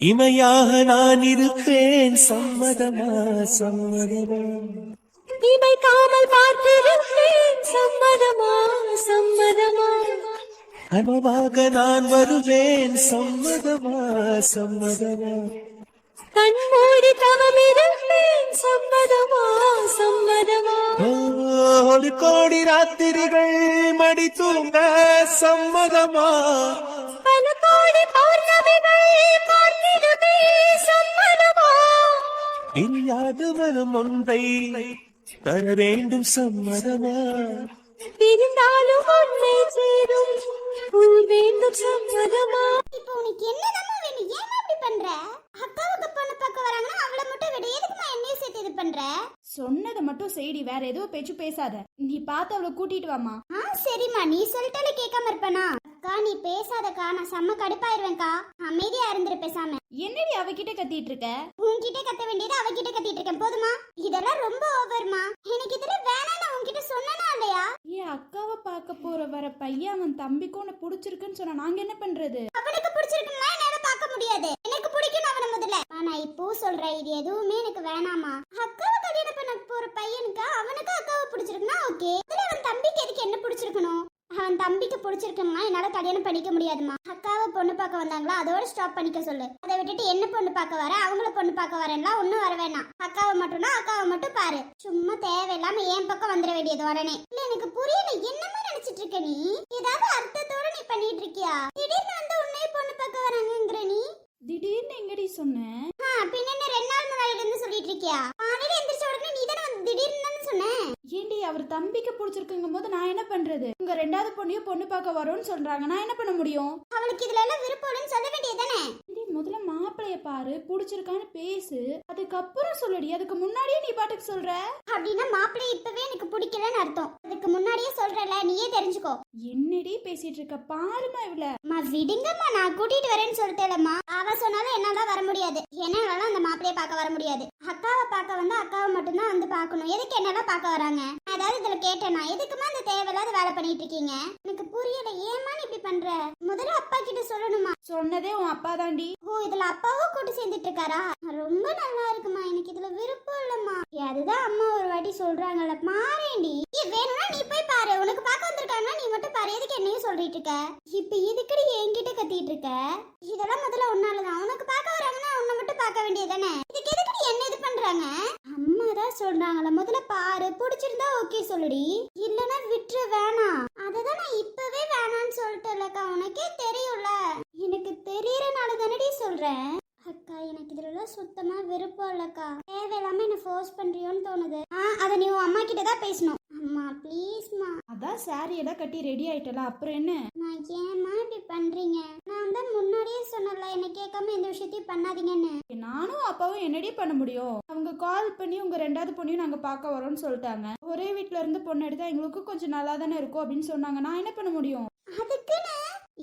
இமையாக நான் இருப்பேன், சம்மதமா சம்மதமா. இமைக்காமல் பார்த்திருப்பேன், சம்மதமா சம்மதமா. கனவாக நான் வருவேன், சம்மதமா சம்மதமா. கண்மூடி தவமிருப்பேன், சம்மதமா சம்மதமா. ஒரு கோடி ராத்திரிகள் மடி தூங்க சம்மதமா. பல கோடி பௌர்ணமிகள் பார்த்திடுமே, சம்மதமா. இல்லாது வரும் ஒன்றை தர வேண்டும், சம்மதமா. பிரிந்தாலும் உன்னை சேரும் உள் வேண்டும், சம்மதமா. இப்போ உனக்கு என்னதாம்மா வேணும்? ஏன் அப்படி பண்ற? அக்காவுக்கு பொண்ணு பார்க்க வராங்கன்னா அவளை மட்டும் விட, எதுக்குமா என்னையும் சேர்த்து இது பண்ற? சொன்னதை மட்டும் செய்டி, வேற ஏதோ பேச்சு பேசாத. நீ பார்த்து அவளை கூட்டிட்டு வாமா. சரிம்மா, நீ சொல்லிட்டாலே கேட்காம இருப்பேனா? அக்கா நீ பேசாதக்கா, நான் செம்ம கடுப்பாயிருவேன்க்கா. அமைதியா இருந்துரு பேசாம. என்னடி அவகிட்ட கத்திட்டு இருக்க? உன்கிட்ட கத்த வேண்டியது அவகிட்ட கத்திட்டு இருக்கேன் போதுமா? இதெல்லாம் ரொம்ப ஓவர்மா. எனக்கு இதுல வேணாம் உன்கிட்ட சொன்னா இல்லையா? ஏன் அக்காவை பார்க்க போற வர பையன் அவன் தம்பிக்கு உன்னை பிடிச்சிருக்குன்னு சொன்னா நாங்க என்ன பண்றது? அவனுக்கு பிடிச்சிருக்குன்னா என்னால பார்க்க முடியாது. எனக்கு பிடிக்கும் அவனை முதல்ல. நான் இப்போ சொல்றேன், இது எதுவுமே எனக்கு வேணாமா. அக்காவை கல்யாணம் பண்ண போற பையனுக்கு அவனுக்கு அக்காவை பிடிச்சிருக்குன்னா ஓகே. அவன் தம்பிக்கு எதுக்கு என்ன பிடிச்சிருக்கணும்? அவன் தம்பிக்கு பிடிச்சிருக்குன்னா என்னால கல்யாணம் பண்ணிக்க முடியாதுமா. அக்காவை பொண்ணு பார்க்க வந்தாங்களா, அதோட ஸ்டாப் பண்ணிக்க சொல்லு. அதை விட்டுட்டு என்ன பொண்ணு பார்க்க வர, அவங்கள பொண்ணு பார்க்க வரேன்னா ஒன்னும் வர வேணாம். அக்காவை மட்டும்னா அக்காவை மட்டும் பாரு. சும்மா தேவையில்லாம என் பக்கம் வந்துட வேண்டியது உடனே. இல்ல எனக்கு புரியல, என்னமா நினைச்சிட்டு இருக்க நீ? ஏதாவது அர்த்தத்தோட நீ பண்ணிட்டு இருக்கியா? திடீர்னு வந்து உன்னைய பொண்ணு பார்க்க வராங்கங்கிற நீ. திடீர்னு எங்கடி சொன்ன? பின்ன என்ன 2 நாள் முன்னாடில இருந்து சொல்லிட்டு இருக்கியா? காலையில எந்திரிச்ச உடனே நீ தானே வந்து திடீர்னு தானே சொன்ன. ஏண்டி அவர் தம்பிக்கு பிடிச்சிருக்குங்கும் போது நான் என்ன பண்றது? உங்க ரெண்டாவது பொண்ணையும் பொண்ணு பார்க்க வரோன்னு சொல்றாங்க, நான் என்ன பண்ண முடியும்? அவளுக்கு இதுல எல்லாம் விருப்பம் இல்லைன்னு சொல்ல வேண்டியதானே? முதல்ல மாப்பிளைய பாரு, பிடிச்சிருக்கான்னு பேசு, அதுக்கப்புறம் சொல்லடி. அதுக்கு முன்னாடியே நீ பாட்டுக்கு சொல்ற. அப்படின்னா மாப்பிள்ளை இப்பவே எனக்கு பிடிக்கலன்னு அர்த்தம். அதுக்கு முன்னாடியே சொல்றல, நீயே தெரிஞ்சுக்கோ. என்னடி பேசிட்டு இருக்க? பாருமா இவள. விடுங்கம்மா, நான் கூட்டிட்டு வரேன்னு சொல்லிட்டேலம்மா. அவ சொன்னாலும் என்னால வர முடியாது. என்னால அந்த மாப்பிளைய பார்க்க வர முடியாது. அக்காவை பார்க்க வந்து அக்காவை மட்டும்தான் வந்து பார்க்கணும். எதுக்கு என்னால பார்க்க வராங்க? அதாவது இதுல கேட்டேனா, எதுக்குமா இந்த தேவையில்லாத வேலை பண்ணிட்டு இருக்கீங்க? எனக்கு புரியல, ஏமா நீ இப்படி பண்ற? முதல்ல அப்பா கிட்ட சொல்லணுமா? சொன்னதே உன் அப்பா தாண்டி. ஓ, இதுல அப்பாவும் கூட்டு சேர்ந்துட்டு இருக்காரா? ரொம்ப நல்லா இருக்குமா. எனக்கு இதுல விருப்பம் இல்லம்மா. அதுதான் அம்மா ஒரு வாட்டி சொல்றாங்கல்ல, பாரேண்டி. வேணும்னா நீ போய் பாரு. உனக்கு பார்க்க வந்திருக்காங்கன்னா நீ மட்டும் பாரு. எதுக்கு என்னையும் சொல்லிட்டு இருக்க? இப்ப இதுக்கடி என்கிட்ட கத்திட்டு இருக்க? இதெல்லாம் முதல்ல உன்னாலதான். உனக்கு பார்க்க வராங்கன்னா உன்னை மட்டும் பார்க்க வேண்டியதானே? இதுக்கு எதுக்கடி என்ன இது பண்றாங்க? அம்மா தான் சொல்றாங்கல்ல, முதல்ல பாரு. பிடிச்சிருந்தா ஓகே சொல்லுடி, இல்லனா விட்டுரு, வேணாம். அததான் நான் இப்பவே வேணான்னு சொல்லிட்டேன்லக்கா. உனக்கே தெரியும்ல. எனக்கு தெரியறனால தானடி சொல்றேன். அக்கா எனக்கு இதுல சுத்தமா விருப்பம் இல்லக்கா. தேவையில்லாம என்ன ஃபோர்ஸ் பண்றியோன்னு தோணுது. அத நீ உன் அம்மா கிட்ட தான் பேசணும். அம்மா ப்ளீஸ்மா. அதான் சாரி எல்லாம் கட்டி ரெடி ஆயிட்டல, அப்புறம் என்ன? நான் ஏமா இப்படி பண்றீங்க? நான் தான் முன்னாடியே சொன்னல, என்ன கேட்காம எந்த விஷயத்தையும் பண்ணாதீங்கன்னு. நானும் அப்பாவும் என்னடி பண்ண முடியும்? அவங்க கால் பண்ணி உங்க ரெண்டாவது பொண்ணையும் நாங்க பார்க்க வரோம்னு சொல்லிட்டாங்க. ஒரே வீட்டுல இருந்து பொண்ணு எடுத்தா எங்களுக்கும் கொஞ்சம் நல்லா தானே இருக்கும் அப்படின்னு சொன்னாங்க. நான் என்ன பண்ண முடியும்? அதுக்குன்னு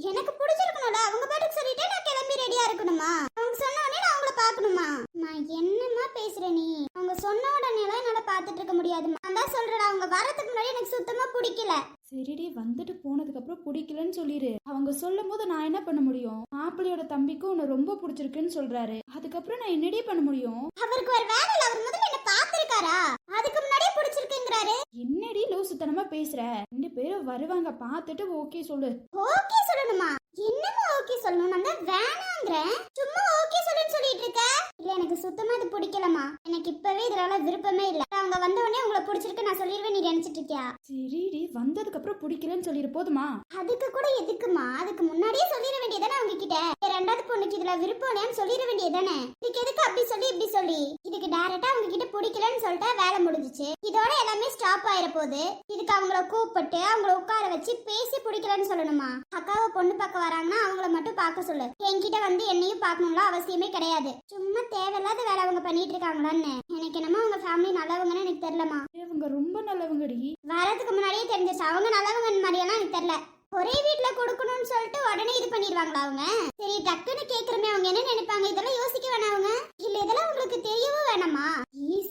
எனக்கு பிடிச்சிருக்கணும்ல. அவங்க பாட்டுக்கு சொல்லிட்டே நான் கிளம்பி ரெடியா இருக்கணுமா? அவங்க சொன்ன உடனே நான் அவங்கள பார்க்கணுமா? நான் என்னமா பேசுற நீ? அவங்க சொன்ன உடனே எல்லாம் என்னால பாத்துட்டு இருக்க முடியாதுமா. நான் தான் சொல்றேன், அவங்க வரதுக்கு முன்னாடி எனக்கு சுத்தமா பிடிக்கல. சரிடி, வந்துட்டு போனதுக்கு அப்புறம் பிடிக்கலன்னு சொல்லிரு. அவங்க சொல்லும் போது நான் என்ன பண்ண முடியும்? மாப்பிள்ளையோட தம்பிக்கும் உன்னை ரொம்ப பிடிச்சிருக்குன்னு சொல்றாரு. அதுக்கப்புறம் நான் என்னடி பண்ண முடியும்? அவருக்கு ஒரு வேலை இல்ல. அவர் முதல்ல என்ன பாத்துருக்காரா? அதுக்கு முன்னாடியே பிடிச்சிருக்குங்கறாரு. என்னடி லூசுத்தனமா பேசுற? 2 பேரும் வருவாங்க, பார்த்துட்டு ஓகே சொல்லு. ஓகே சொல்லணுமா? என்னமா ஓகே சொல்லணும்? நான் தான் வேணாங்கறேன். சும்மா ஓகே சொல்லுன்னு சொல்லிட்டு இருக்க. இல்ல எனக்கு சுத்தமா இது பிடிக்கலமா. எனக்கு இப்பவே இதனால விருப்பமே இல்ல. அவங்க வந்த உடனே உங்களை பிடிச்சிருக்கு நான் சொல்லிடுவேன் நீ நினைச்சிட்டு இருக்கியா? சரிடி, வந்ததுக்கு அப்புறம் பிடிக்கலன்னு சொல்லிரு போதுமா? அதுக்கு கூட எதுக்குமா? அதுக்கு முன்னாடியே சொல்லிட வேண்டியதானே அவங்க கிட்ட. ரெண்டாவது பொண்ணுக்கு இதுல விருப்பம் இல்லையான்னு சொல்லிட வேண்டியதானே. இதுக்கு எதுக்கு அப்படி சொல்லி இப்படி சொல்லி? இதுக்கு டைரக்டா அவங்க கிட்ட பிடிக்கலன்னு சொல்லிட்டா வேலை முடிஞ்சிச்சு. இதோட எல்லாமே ஸ்டாப் ஆயிர போகுது. இதுக்கு அவங்கள கூப்பிட்டு அவங்கள உட்கார வச்சு பேசி பிடிக்கலன்னு சொல்லணுமா? அக்காவை பொண்ணு பார்க்க வராங்கன்னா அவங்கள மட்டும் பார்க்க சொல்லு. என்கிட்ட வந்து என்னையும் பார்க்கணும்ல அவசியமே கிடையாது. சும்மா தேவையில்லாத வேலை அவங்க பண்ணிட்டு இருக்காங்களான்னு. எனக்கு என்னமோ அவங்க ஃபேமிலி நல்லவங்கன்னு எனக்கு தெரியலமா. அவங்க ரொம்ப நல்லவங்கடி. வரதுக்கு முன்னாடியே தெரிஞ்சிச்சு அவங்க நல்லவங்க மாதிரியெல்லாம் எனக்கு தெரியல. ஒரே வீட்ல கொடுக்கணும்னு சொல்லிட்டு உடனே இது பண்ணிடுவாங்களா அவங்க? சரி டக்குன்னு கேக்குறமே, அவங்க என்ன நினைப்பாங்க? இதெல்லாம் யோசிக்க வேணாம் அவங்க. இல்ல இதெல்லாம் உங்களுக்கு தெரியவும் வேணாமா?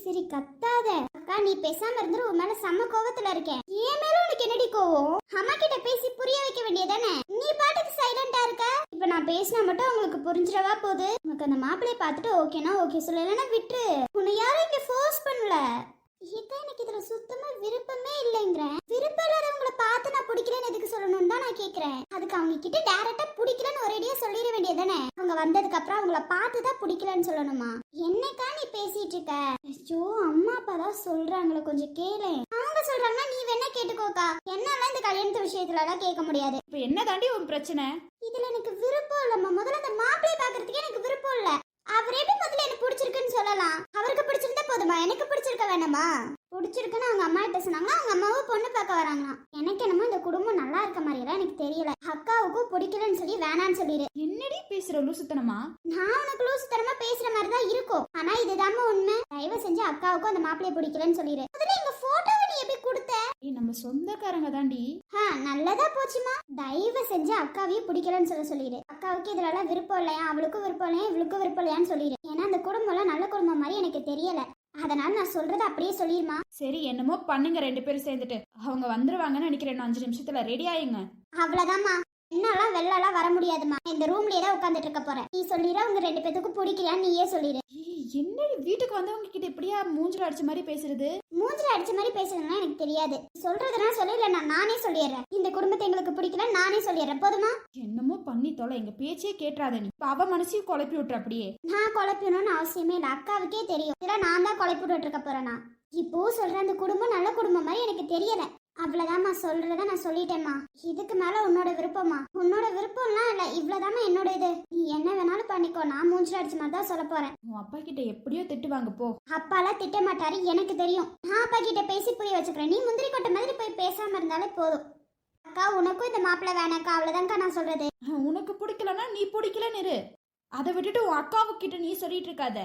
சரி கத்தாத அக்கா, நீ பேசாம இருந்துரு. உன் மேல செம்ம கோவத்துல இருக்கேன். என் மேல உனக்கு என்னடி கோவம்? அம்மா கிட்ட பேசி புரிய வைக்க வேண்டியதானே? நீ பாட்டுக்கு சைலண்டா இருக்க. இப்ப நான் பேசினா மட்டும் உங்களுக்கு புரிஞ்சிடவா போகுது? உங்க உனக்கு அந்த மாப்பிள்ளைய பார்த்துட்டு ஓகேனா ஓகே சொல்லு, இல்லைன்னா விட்டுரு. உன்னை யாரும் இங்க ஃபோர்ஸ் பண்ணல. இதான் எனக்கு இதுல சுத்தமா விருப்பமே இல்லைங்கிறேன். விருப்பம் இல்லாதவங்களை பார்த்து நான் பிடிக்கலன்னு எதுக்கு சொல்லணும்னு தான் நான் கேக்குறேன். அதுக்கு அவங்க கிட்ட டைரக்டா பிடிக்கலன்னு ஒரேடியா சொல்லிட வேண்டியதானே. அவங்க வந்ததுக்கு அப்புறம் அவங்கள பார்த்து தான் பிடிக்கலன்னு சொல்லணுமா? என்னக்கா நீ பேசிட்டு இருக்க? ஐயோ அம்மா அப்பா தான் சொல்றாங்களே, கொஞ்சம் கேளு. அவங்க சொல்றாங்கன்னா நீ வேணா கேட்டுக்கோக்கா. என்னால இந்த கல்யாணத்து விஷயத்துல எல்லாம் கேட்க முடியாது. இப்ப என்ன தாண்டி உன் பிரச்சனை? இதுல எனக்கு விருப்பம் இல்லம்மா. முதல்ல அந்த மாப்பிள்ளைய பாக்குறதுக்கே எனக்கு விருப்பம் இல்ல. அவர் எப்படி முதல்ல எனக்கு பிடிச்சிருக்குன்னு சொல்லலாம்? அவருக்கு பிடிச்சிருந்தா போதுமா? எனக்கு பிடிச்சிருக்க வேணாமா? பிடிச்சிருக்குன்னு அவங்க அம்மா கிட்ட சொன்னாங்கன்னா அவங்க அம்மாவும் பொண்ணு பார்க்க வராங்களாம். எனக்கு என்னமோ இந்த குடும்பம் நல்லா இருக்க மாதிரி எல்லாம் எனக்கு தெரியல. அக்காவுக்கும் பிடிக்கலன்னு சொல்லி வேணான்னு சொல்லிடு. என்னடி பேசுற லூசுத்தனமா? நான் உனக்கு லூசுத்தனமா பேசுற மாதிரி தான் இருக்கும். ஆனா இதுதாம்மா உண்மை. தயவு செஞ்சு அக்காவுக்கும் அந்த மாப்பிள்ளைய பிடிக்கலன்னு சொல்லிடு. முதல்ல எங்க போட்டோவை நீ எப்படி கொடுத்த? நம்ம சொந்தக்காரங்க தாண்டி. நல்லதா போச்சுமா. தயவு செஞ்சு அக்காவையும் பிடிக்கலன்னு சொல்லிடு. அக்காவுக்கு இதுல எல்லாம் விருப்பம் இல்லையா, அவளுக்கும் விருப்பம் இல்லையா, இவளுக்கும் விருப்பம் இல்லையான்னு சொல்லிடு. ஏன்னா அந்த குடும்பம் எல்லாம் நல்ல குடும்பம் மாதிரி எனக்கு தெரியல. அதனால நான் சொல்றதை அப்படியே சொல்லிருமா. சரி என்னமோ பண்ணுங்க, 2 பேரும் சேர்ந்துட்டு. அவங்க வந்துருவாங்கன்னு நினைக்கிறேன். 5 நிமிஷத்துல ரெடி ஆயிங்க. அவ்வளவுதாம்மா. என்னெல்லாம் வெளிலலாம் வர முடியாதுமா. இந்த ரூம்லயே தான் உட்காந்துட்டு இருக்க போறேன். நீ சொல்லிடு அவங்க 2 பேத்துக்கும் பிடிக்கலையான்னு நீயே சொல்லிடு. என்னடி வீட்டுக்கு வந்தவங்க கிட்ட இப்படியா மூஞ்சில அடிச்ச மாதிரி பேசுறது? மூஞ்சில அடிச்ச மாதிரி பேசுறதுன்னா எனக்கு தெரியாது. சொல்றதுனா சொல்லல, நானே சொல்லிடுறேன். இந்த குடும்பத்தை எங்களுக்கு பிடிக்கல நானே சொல்லிடுறேன். போதுமா? என்னமோ பண்ணி தொலை, எங்க பேச்சே கேட்றாத நீ. அவ மனசையும் குழப்பி விட்டுற அப்படியே. நான் குழப்பணும்னு அவசியமே இல்லை. அக்காவுக்கே தெரியும். இதுல நான் தான் குழப்பி விட்டு இருக்க போறேனா? இப்போ சொல்ற அந்த குடும்பம் நல்ல குடும்பம் மாதிரி எனக்கு தெரியல. அவ்வளவுதாம்மா. சொல்றத நான் சொல்லிட்டேம்மா. இதுக்கு மேல உன்னோட விருப்பமா? உன்னோட விருப்பம்லாம் இல்ல. இவ்வளவுதாம்மா என்னோட இது. நீ என்ன வேணாலும் பண்ணிக்கோ. நான் மூஞ்சில அடிச்ச மாதிரி தான் சொல்ல போறேன். உன் அப்பா கிட்ட எப்படியோ திட்டுவாங்க போ. அப்பாலாம் திட்ட மாட்டாரு, எனக்கு தெரியும். நான் அப்பா கிட்ட பேசி புரிய வச்சுக்கிறேன். நீ முந்திரி கொட்டை மாதிரி போய் பேசாம இருந்தாலே போதும். அக்கா உனக்கும் இந்த மாப்பிள்ளை வேணாக்கா. அவ்வளவுதான்க்கா நான் சொல்றது. உனக்கு பிடிக்கலன்னா நீ பிடிக்கலன்னு இரு. அதை விட்டுட்டு உன் அக்காவுக்கிட்ட நீ சொல்லிட்டு இருக்காத.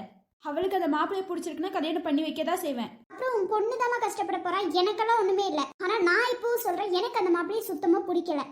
அவளுக்கு அந்த மாப்பிள்ளைய பிடிச்சிருக்குன்னா கல்யாணம் பண்ணி வைக்கதான் செய்வேன். அப்புறம் உன் பொண்ணு தாமா கஷ்டப்பட போறா. எனக்கெல்லாம் ஒண்ணுமே இல்ல. ஆனா நான் இப்போ சொல்றேன், எனக்கு அந்த மாப்பிள்ளைய சுத்தமா பிடிக்கல.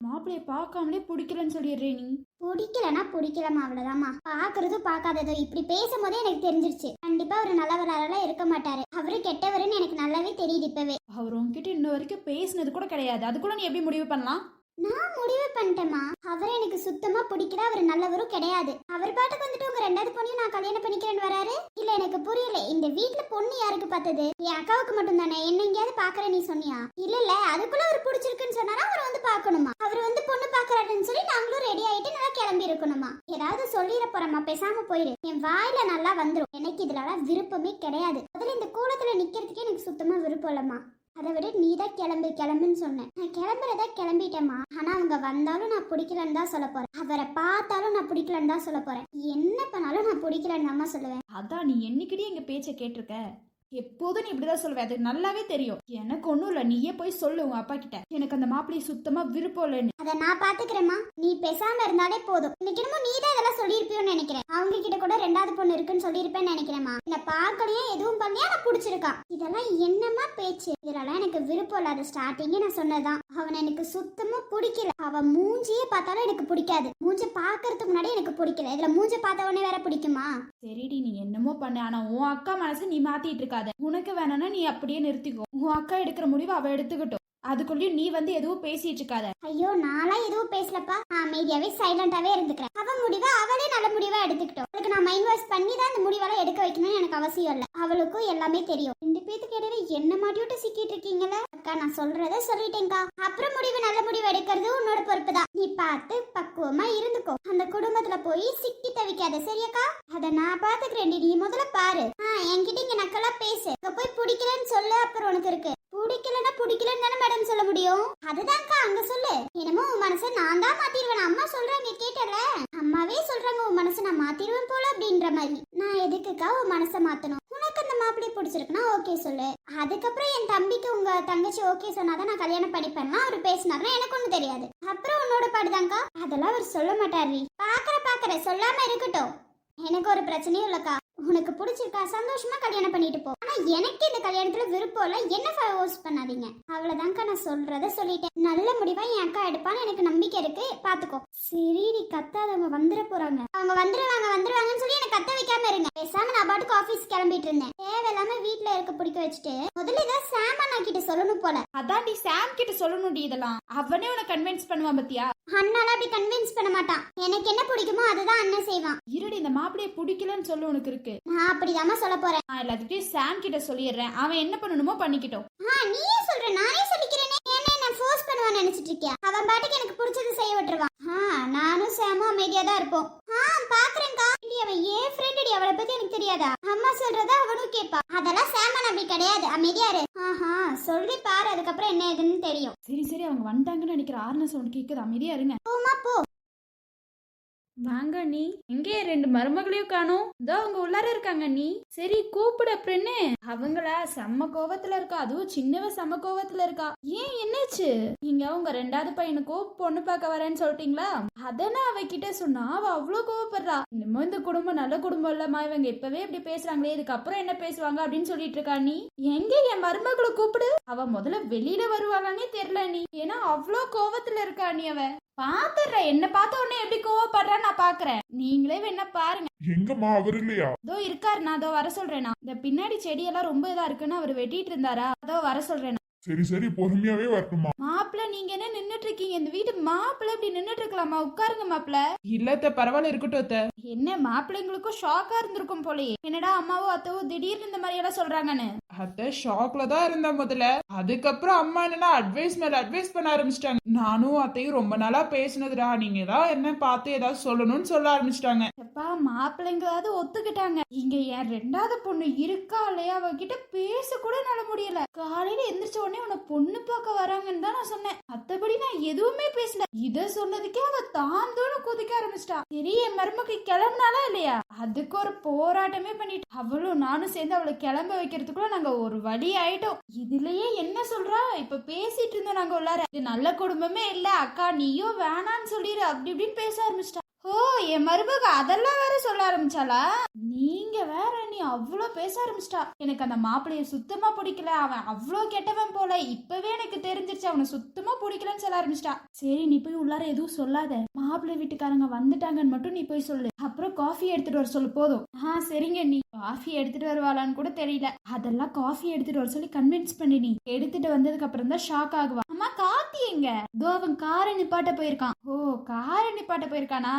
மாப்பிள்ளைய பார்க்காமலே பிடிக்கலன்னு சொல்லிடுறே நீ. பிடிக்கலன்னா பிடிக்கலமா, அவ்வளவுதாம்மா. பாக்குறது பாக்காததோ இப்படி பேசும்போதே எனக்கு தெரிஞ்சிருச்சு. கண்டிப்பா ஒரு நல்லவரால இருக்க மாட்டாரு. அவரு கெட்டவருன்னு எனக்கு நல்லாவே தெரியுது இப்பவே. அவர் உன்கிட்ட இன்ன வரைக்கும் பேசினது கூட கிடையாது. அது கூட நீ எப்படி முடிவு பண்ணலாம்? நான் முடிவு பண்ணிட்டேமா. அவரை எனக்கு சுத்தமா பிடிக்கல. அவர் நல்லவரும் கிடையாது. அவர் பாட்டுக்கு வந்துட்டு உங்க 2வது பொண்ணையும் நான் கல்யாணம் பண்ணிக்கிறேன்னு வராரு. இல்ல எனக்கு புரியல. இந்த வீட்டுல பொண்ணு யாருக்கு பார்த்தது? என் அக்காவுக்கு மட்டும் தானே. என்ன எங்கேயாவது பாக்குற நீ சொன்னியா? இல்ல அதுக்குள்ள அவர் பிடிச்சிருக்குன்னு சொன்னாரா அவர் வந்து பாக்கணுமா? அவர் வந்து பொண்ணு பாக்குறாருன்னு சொல்லி நாங்களும் ரெடி ஆயிட்டு நல்லா கிளம்பி இருக்கணுமா? ஏதாவது சொல்லிட போறமா? பேசாம போயிரு. என் வாயில நல்லா வந்துரும். எனக்கு இதுலலாம் விருப்பமே கிடையாது. முதல்ல இந்த கூலத்துல நிக்கிறதுக்கே எனக்கு சுத்தமா விருப்பம் இல்லம்மா. அதை விட நீ தான் கிளம்புன்னு சொன்னேன். நான் கிளம்புறதா கிளம்பிட்டேம்மா. ஆனா அவங்க வந்தாலும் நான் பிடிக்கலன்னு தான் சொல்ல போறேன். அவரை பார்த்தாலும் நான் பிடிக்கலன்னு தான் சொல்ல போறேன். என்ன பண்ணாலும் நான் பிடிக்கலன்னு தான் சொல்லுவேன். அதான் நீ என்னைக்கிட்டே எங்க பேச்சை கேட்டிருக்க. எப்போதும் நீ இப்படிதான் சொல்லுவ. அது நல்லாவே தெரியும். எனக்கு ஒண்ணும் இல்ல. நீயே போய் சொல்லு உங்க அப்பா கிட்ட, எனக்கு அந்த மாப்பிள்ளைய சுத்தமா விருப்பம் இல்லைன்னு. அதை நான் பாத்துக்கிறேம்மா. நீ பேசாம இருந்தாலே போதும். இன்னைக்கு என்னமோ நீ தான் இதெல்லாம் சொல்லியிருப்பியோன்னு நினைக்கிறேன். அவங்க கிட்ட கூட 2வது பொண்ணு இருக்குன்னு சொல்லியிருப்பேன்னு நினைக்கிறேம்மா. என்ன பார்க்கலையா எதுவும் பண்ணியா நான் பிடிச்சிருக்கான். இதெல்லாம் என்னமா பேச்சு? இதெல்லாம் எனக்கு விருப்பம் இல்லாத. ஸ்டார்டிங்கே நான் சொன்னதான். அவனை எனக்கு சுத்தமா பிடிக்கல. அவன் மூஞ்சியே பார்த்தாலும் எனக்கு பிடிக்காது. மூஞ்ச பாக்குறதுக்கு முன்னாடி எனக்கு பிடிக்கல. இதுல மூஞ்ச பார்த்த உடனே வேற பிடிக்குமா? சரிடி நீ என்னமோ பண்ணு. ஆனா உன் அக்கா மனசு நீ மாத்திட்டு இருக்காத. உனக்கு வேணாம்னா நீ அப்படியே நிறுத்திக்கோ. உன் அக்கா எடுக்கிற முடிவு அவ எடுத்துக்கிட்டோம். அதுக்குள்ளேயும் நீ வந்து எதுவும் பேசிட்டு இருக்காத. ஐயோ நான்லாம் எதுவும் பேசலப்பா. நான் அமைதியாவே சைலண்டாவே இருந்துக்கிறேன். அவ முடிவை அவளே நல்ல முடிவா எடுத்துக்கிட்டோம். அவளுக்கு நான் மைண்ட் வாஷ் பண்ணி தான் அந்த முடிவெல்லாம் எடுக்க வைக்கணும்னு எனக்கு அவசியம் இல்ல. அவளுக்கும் எல்லாமே தெரியும். 2 பேத்துக்கு இடையில என்ன மாட்டிவிட்டு சிக்கிட்டு இருக்கீங்களா? அக்கா நான் சொல்றத சொல்லிட்டேங்கா. அப்புறம் முடிவு நல்ல முடிவு எடுக்கிறது உன்னோட பொறுப்பு தான். நீ பார்த்து பக்குவமா இருந்துக்கோ. அந்த குடும்பத்துல போய் சிக்கி தவிக்காத. சரியாக்கா? அத நான் பாத்துக்கிறேன். நீ முதல்ல பாரு. என்கிட்ட இங்க நக்கலா பேசு. அங்க போய் பிடிக்கலன்னு சொல்லு. அப்புறம் உனக்கு இருக்கு. பிடிக்கலன்னா பிடிக்கலன்னு தானே மேடம் சொல்ல முடியும்? அதுதான்க்கா அங்க சொல்லு. என்னமோ உன் மனசை நான் தான் மாத்திடுவேன். அம்மா சொல்றாங்க கேட்டல. அம்மாவே சொல்றாங்க உன் மனசை நான் மாத்திடுவேன் போல அப்படின்ற மாதிரி. நான் எதுக்குக்கா உன் மனசை மாத்தணும்? உனக்கு அந்த மாப்பிள்ளைய பிடிச்சிருக்குன்னா ஓகே சொல்லு. அதுக்கப்புறம் என் தம்பிக்கு உங்க தங்கச்சி ஓகே சொன்னாதான் நான் கல்யாணம் பண்ணிப்பேன்னா அவர் பேசினாருன்னா எனக்கு ஒண்ணும் தெரியாது. அப்புறம் உன்னோட பாடுதான்க்கா. அதெல்லாம் அவர் சொல்ல மாட்டாரு. பாக்குற சொல்லாம இருக்கட்டும். எனக்கு ஒரு பிரச்சனையும் இல்லக்கா. உனக்கு பிடிச்சிருக்கா சந்தோஷமா கல்யாணம் பண்ணிட்டு போ. ஆனா எனக்கு இந்த கல்யாணத்துல விருப்பம் இல்ல. என்ன ஃபோர்ஸ் பண்ணாதீங்க. அவ்வளவுதான்க்கா நான் சொல்றத சொல்லிட்டேன். நல்ல முடிவா என் அக்கா எடுப்பான்னு எனக்கு நம்பிக்கை இருக்கு. பாத்துக்கோ. சரி நீ கத்தாதவங்க வந்துட போறாங்க. அவங்க வந்துருவாங்கன்னு சொல்லி எனக்கு கத்த வைக்காம இருங்க. பேசாம நான் பாட்டுக்கு ஆபீஸ் கிளம்பிட்டு இருந்தேன். தேவையில்லாம வீட்டுல வீட்ல இருக்க பிடிக்க வச்சுட்டு முதல்ல இதான் சாம் அண்ணா கிட்ட சொல்லணும் போல. அதான் நீ சாம் கிட்ட சொல்லணும்டி இதெல்லாம். அவனே உன்னை கன்வின்ஸ் பண்ணுவான் பத்தியா? அண்ணாலாம் அப்படி கன்வின்ஸ் பண்ண மாட்டான். எனக்கு என்ன பிடிக்குமோ அதுதான் அண்ணன் செய்வான். இருடி, இந்த மாப்பிளைய பிடிக்கலன்னு சொல்லு உனக்கு இருக்கு. நான் அப்படிதாம்மா சொல்ல போறேன். நான் எல்லாத்துக்கிட்டையும் சாம் கிட்ட சொல்லிடுறேன். அவன் என்ன பண்ணணுமோ பண்ணிக்கிட்டோம். நீயே சொல்ற, நானே சொல்லிக்கிறேனே. என்ன நான் ஃபோர்ஸ் பண்ணுவான்னு நினைச்சிட்டு இருக்கியா? அவன் பாட்டுக்கு எனக்கு பிடிச்சது செய்ய விட்டுருவான். நானும் சாமும் அமைதியா தான் இருப்போம். பாக்குறேன்க்கா. அவன் ஏன் ஃப்ரெண்ட், அவளை பத்தி எனக்கு தெரியாதா? அம்மா சொல்றத அவனும் கேட்பா. அதெல்லாம் சாமன் அப்படி கிடையாது. அமைதியா இரு. சொல்லி பாரு, அதுக்கப்புறம் என்ன ஏதுன்னு தெரியும். சரி சரி, அவங்க வந்துட்டாங்கன்னு நினைக்கிற. ஆர்ன சவுண்ட் கேக்குது, அமைதியா இருங்க. போமா போ. வாங்க நீ. எங்கே ரெண்டு மருமகளையும் காணோம்? இதோ அவங்க உள்ளார இருக்காங்க நீ. சரி கூப்பிட பெண்ணு. அவங்களா செம்ம கோவத்துல இருக்கா. அதுவும் சின்னவ செம்ம கோவத்துல இருக்கா. ஏன் என்னாச்சு? நீங்க உங்க ரெண்டாவது பையனுக்கோ பொண்ணு பார்க்க வரேன்னு சொல்லிட்டீங்களா? அதனா அவகிட்ட சொன்னா அவ அவ்வளவு கோவப்படுறா. இன்னமும் இந்த குடும்பம் நல்ல குடும்பம் இல்லம்மா, இவங்க இப்பவே இப்படி பேசுறாங்களே, இதுக்கப்புறம் என்ன பேசுவாங்க அப்படின்னு சொல்லிட்டு இருக்கா நீ. எங்க என் மருமகளை கூப்பிடு. அவ முதல்ல வெளியில வருவாளானே தெரியல நீ. ஏன்னா அவ்வளவு கோவத்துல இருக்கா நீ. அவ பாத்துற, என்ன பார்த்த உடனே எப்படி கோவப்படுறா நான் பாக்குறேன். நீங்களே வேணா பாருங்க. எங்கம்மா அவர் இல்லையா? அதோ இருக்காரு, நான் அதோ வர சொல்றேனா. இந்த பின்னாடி செடியெல்லாம் ரொம்ப இதா இருக்குன்னு அவர் வெட்டிட்டு இருந்தாரா, அதோ வர சொல்றேன். சரி சரி, பொறுமையாவே வரட்டுமா? மாப்பிள்ள நீங்க என்ன நின்னுட்டு இருக்கீங்க? இந்த வீட்டு மாப்பிள்ள இப்படி நின்னுட்டு இருக்கலாமா? உட்காருங்க மாப்பிள்ள. இல்லத்த பரவாயில்ல, இருக்கட்டும் அத்த. என்ன மாப்பிள்ளைங்களுக்கும் ஷாக்கா இருந்திருக்கும் போலயே. என்னடா அம்மாவோ அத்தவோ திடீர்னு இந்த மாதிரி எல்லாம் சொல்றாங்கன்னு. அத்த ஷாக்ல தான் இருந்தா முதல்ல. அதுக்கப்புறம் அம்மா என்னன்னா அட்வைஸ் மேல அட்வைஸ் பண்ண ஆரம்பிச்சிட்டாங்க. நானும் அத்தையும் ரொம்ப நாளா பேசினதுடா, நீங்க ஏதாவது என்ன பார்த்து ஏதாவது சொல்லணும்னு சொல்ல ஆரம்பிச்சிட்டாங்க. எப்பா மாப்பிள்ளைங்களாவது ஒத்துக்கிட்டாங்க. இங்க என் ரெண்டாவது பொண்ணு இருக்கா இல்லையா, அவகிட்ட பேச கூட என்னால முடியல. காலையில எந்திரிச்ச உடனே உன்னை பொண்ணு பார்க்க வராங்கன்னு தான் நான் சொன்னேன். மத்தபடி நான் எதுவுமே பேசல. இத சொன்னதுக்கே அவ தாந்தோன்னு குதிக்க ஆரம்பிச்சிட்டா. சரி என் மருமக்கு கிளம்பினாலா இல்லையா, அதுக்கு ஒரு போராட்டமே பண்ணிட்டு அவளும் நானும் சேர்ந்து அவளை கிளம்ப வைக்கிறதுக்குள்ள நாங்க ஒரு வழி ஆயிட்டோம். இதுலயே என்ன சொல்றா, இப்ப பேசிட்டு இருந்தோம் நாங்க உள்ளார. இது நல்ல குடும்பமே இல்ல அக்கா, நீயும் வேணான்னு சொல்லிடு அப்படி இப்படின்னு பேச ஆரம்பிச்சிட்டா. ஓ என் மருமக அதெல்லாம் வேற சொல்ல ஆரம்பிச்சாளா? நீங்க வேற, நீ அவ்வளோ பேச ஆரம்பிச்சிட்டா. எனக்கு அந்த மாப்பிள்ளைய சுத்தமா பிடிக்கல, அவன் அவ்வளோ கெட்டவன் போல. இப்பவே எனக்கு தெரிஞ்சிருச்சு அவனை சுத்தமா பிடிக்கலன்னு சொல்ல ஆரம்பிச்சிட்டா. சரி நீ போய் உள்ளார எதுவும் சொல்லாத. மாப்பிள்ளை வீட்டுக்காரங்க வந்துட்டாங்கன்னு மட்டும் நீ போய் சொல்லு. அப்புறம் காஃபி எடுத்துட்டு வர சொல்லு போதும். சரிங்க. நீ காஃபி எடுத்துட்டு வருவாளான்னு கூட தெரியல. அதெல்லாம் காஃபி எடுத்துட்டு வர சொல்லி கன்வின்ஸ் பண்ணி நீ எடுத்துட்டு வந்ததுக்கு அப்புறம் தான் ஷாக் ஆகுவா. அம்மா கார்த்தி எங்க? தோ அவன் காரை நிப்பாட்ட போயிருக்கான். ஓ காரை நிப்பாட்ட போயிருக்கானா?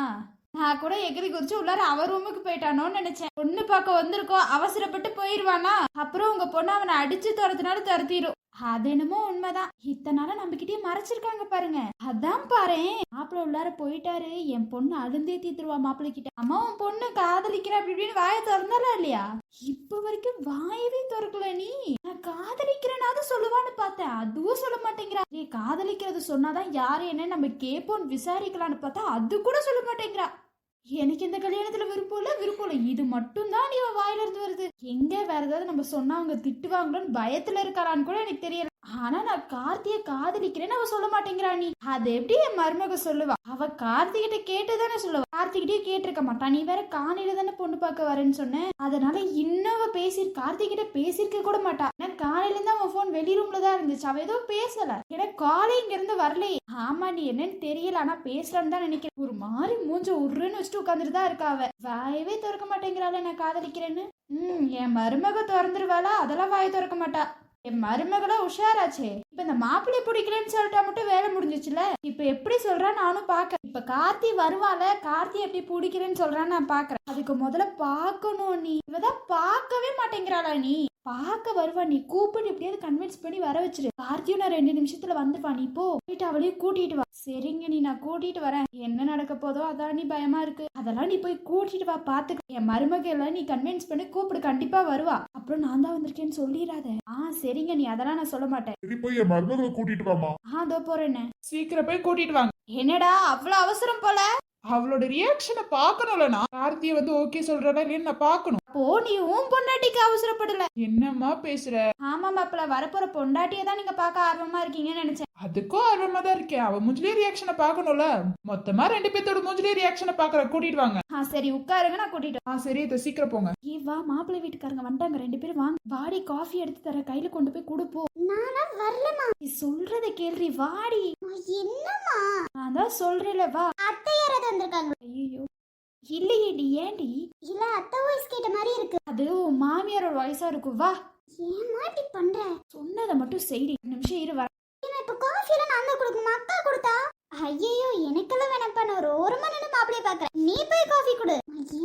நான் கூட எகிரி குதிச்சு உள்ளார அவர் ரூமுக்கு போயிட்டானோன்னு நினைச்சேன். பொண்ணு பார்க்க வந்திருக்கோம், அவசரப்பட்டு போயிருவானா? அப்புறம் உங்க பொண்ணு அவனை அடிச்சு துரத்தினாலும் துரத்திடும். அது என்னமோ உண்மைதான். இத்தனால நம்பிக்கிட்டே மறைச்சிருக்காங்க பாருங்க. அதான் பாரு, மாப்பிள்ள உள்ளார போயிட்டாரு. என் பொண்ணு அழுந்தே தீத்துருவா மாப்பிள்ளை கிட்ட. அம்மா உன் பொண்ணு காதலிக்கிற அப்படி இப்படின்னு வாயை திறந்தாலா இல்லையா? இப்ப வரைக்கும் வாயவே திறக்கல. நீ நான் காதலிக்கிறேனாவது சொல்லுவான்னு பார்த்தேன், அதுவும் சொல்ல மாட்டேங்கிறா. நீ காதலிக்கிறது சொன்னாதான் யாரு என்ன நம்ம கேப்போன்னு விசாரிக்கலான்னு பார்த்தா அது கூட சொல்ல மாட்டேங்கிறா. எனக்கு இந்த கல்யாணத்துல விருப்பம் இல்ல இது மட்டும் தான் நீ வாயில இருந்து வருது. எங்க வேற ஏதாவது நம்ம சொன்னா அவங்க திட்டுவாங்களோன்னு பயத்துல இருக்காளான்னு கூட எனக்கு தெரியல. ஆனா நான் கார்த்திய காதலிக்கிறேன்னு அவ சொல்ல மாட்டேங்கிறா. நீ அது எப்படி என் மருமக சொல்லுவா? அவ கார்த்திகிட்ட கேட்டுதானே சொல்லுவா. கார்த்திகிட்டே கேட்டிருக்க மாட்டா. நீ வேற காலையில தானே பொண்ணு பார்க்க வரேன்னு சொன்ன. அதனால இன்னும் அவ கார்த்திகிட்ட பேசிருக்க கூட மாட்டா. ஏன்னா காலையில இருந்து அவன் போன் வெளி ரூம்ல தான் இருந்துச்சு. அவ ஏதோ பேசல. ஏன்னா காலை இங்க இருந்து வரலையே. ஆமா நீ என்னன்னு தெரியல, ஆனா பேசலான்னு தான் நினைக்கிறேன். ஒரு மாதிரி மூஞ்ச உருன்னு வச்சுட்டு உட்காந்துட்டு தான் இருக்கா. அவ வாயவே திறக்க மாட்டேங்கிறாள் நான் காதலிக்கிறேன்னு. என் மருமக திறந்துருவாளா? அதெல்லாம் வாய திறக்க மாட்டா. என் மருமகளா உஷாராச்சே. இப்ப இந்த மாப்பிள்ளை பிடிக்கலன்னு சொல்லிட்டா மட்டும் வேலை முடிஞ்சிச்சுல. இப்ப எப்படி சொல்றா நானும் பாக்குறேன். இப்ப கார்த்தி வருவாள, கார்த்தி எப்படி பிடிக்கிறேன்னு சொல்றான்னு நான் பாக்குறேன். அதுக்கு முதல்ல பாக்கணும். நீ இவதான் பாக்கவே மாட்டேங்கிறாளா? நீ பாக்க வருவா. நீ கூப்பிட்டு எப்படியாவது கன்வின்ஸ் பண்ணி வர வச்சிரு. கார்த்தியும் நான் 2 நிமிஷத்துல வந்துப்பா. நீ போயிட்டு அவளையும் கூட்டிட்டு வா. சரிங்க நீ, நான் கூட்டிட்டு வரேன். என்ன நடக்க போதோ அதான் நீ பயமா இருக்கு. அதெல்லாம் நீ போய் கூட்டிட்டு வா. பாத்துக்க. என் மருமகளை நீ கன்வின்ஸ் பண்ணி கூப்பிடு, கண்டிப்பா வருவா. அப்புறம் நான் தான் வந்திருக்கேன்னு சொல்லிடாத. சரிங்க நீ, அதெல்லாம் நான் சொல்ல மாட்டேன். சரி போய் என் மருமகளை கூட்டிட்டு வாமா. அதோ போறேன்னு. சீக்கிரம் போய் கூட்டிட்டு வாங்க. என்னடா அவ்வளவு அவசரம் போல? அவளோட ரியாக்ஷனை பாக்கணும்ல. நான் கார்த்திய வந்து ஓகே சொல்றதா இல்லைன்னு நான் பாக்கணும். அப்போ நீ உன் பொண்டாட்டிக்கு அவசரப்படல. என்னம்மா பேசுற? ஆமா மாப்பிள்ள, வரப்போற பொண்டாட்டியை தான் நீங்க பாக்க ஆர்வமா இருக்கீங்கன்னு நினைச்சேன். அதுக்கும் ஆர்வமா தான் இருக்கேன். அவ மூஞ்சிலே ரியாக்ஷனை பாக்கணும்ல. மொத்தமா 2 பேத்தோட மூஞ்சிலே ரியாக்ஷனை பாக்குற. கூட்டிட்டு வாங்க. சரி உட்காருங்க, நான் கூட்டிட்டு. சரி இத சீக்கிரம் போங்க. வா, மாப்பிள்ளை வீட்டுக்காரங்க வந்துட்டாங்க. 2 பேரும் வாங்க. வாடி காஃபி எடுத்து தர, கையில கொண்டு போய் கொடுப்போம். நானா வரலமா. நீ சொல்றத கேள்றி, வாடி. என்னம்மா? நான் தான் சொல்றேல வா. அத்தை யாராவது வந்திருக்காங்க? ஐயோ இல்லையேடி. ஏண்டி? இல்ல அத்தை வாய்ஸ் கேட்ட மாதிரி இருக்கு. அது மாமியாரோட வாய்ஸா இருக்கும். வா. ஏமாட்டி பண்ற? சொன்னதை மட்டும் செய்டி. ஒரு நிமிஷம் இரு வர. ஏன்னா இப்ப காஃபி எல்லாம் நான் தான் கொடுக்குமா? அக்கா கொடுத்தா? ஐயோ எனக்கெல்லாம் வேணாப்பா, நான் ஒரு ஓரமா நின்று மாப்பிளைய பாக்குறேன். நீ போய் காஃபி கொடு.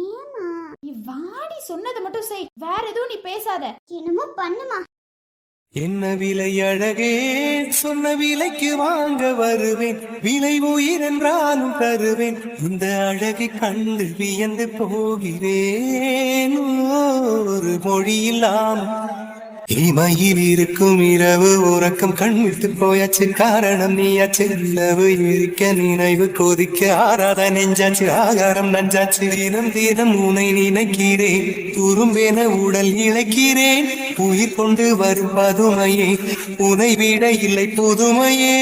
ஏமா நீ வாடி, சொன்னதை மட்டும் செய். வேற எதுவும் நீ பேசாத. என்னமோ பண்ணுமா. என்ன விலை அழகே, சொன்ன விலைக்கு வாங்க வருவேன். விலை உயிர் என்றாலும் தருவேன். இந்த அழகை கண்டு வியந்து போகிறேன். ஒரு மொழி இல்லாமல் இமையில் இருக்கும் இரவு உறக்கம் கண் விட்டு போயாச்சு. காரணம் நீயாச்சு. நிலவு இருக்க நினைவு கொதிக்க ஆறாத நெஞ்சாச்சு. ஆகாரம் நஞ்சாச்சு. தினம் தினம் உனை நினைக்கிறேன். துரும்பென உடல் இழைக்கிறேன். உயிர் கொண்டு வரும் பதுமையே, உனை விட இல்லை புதுமையே.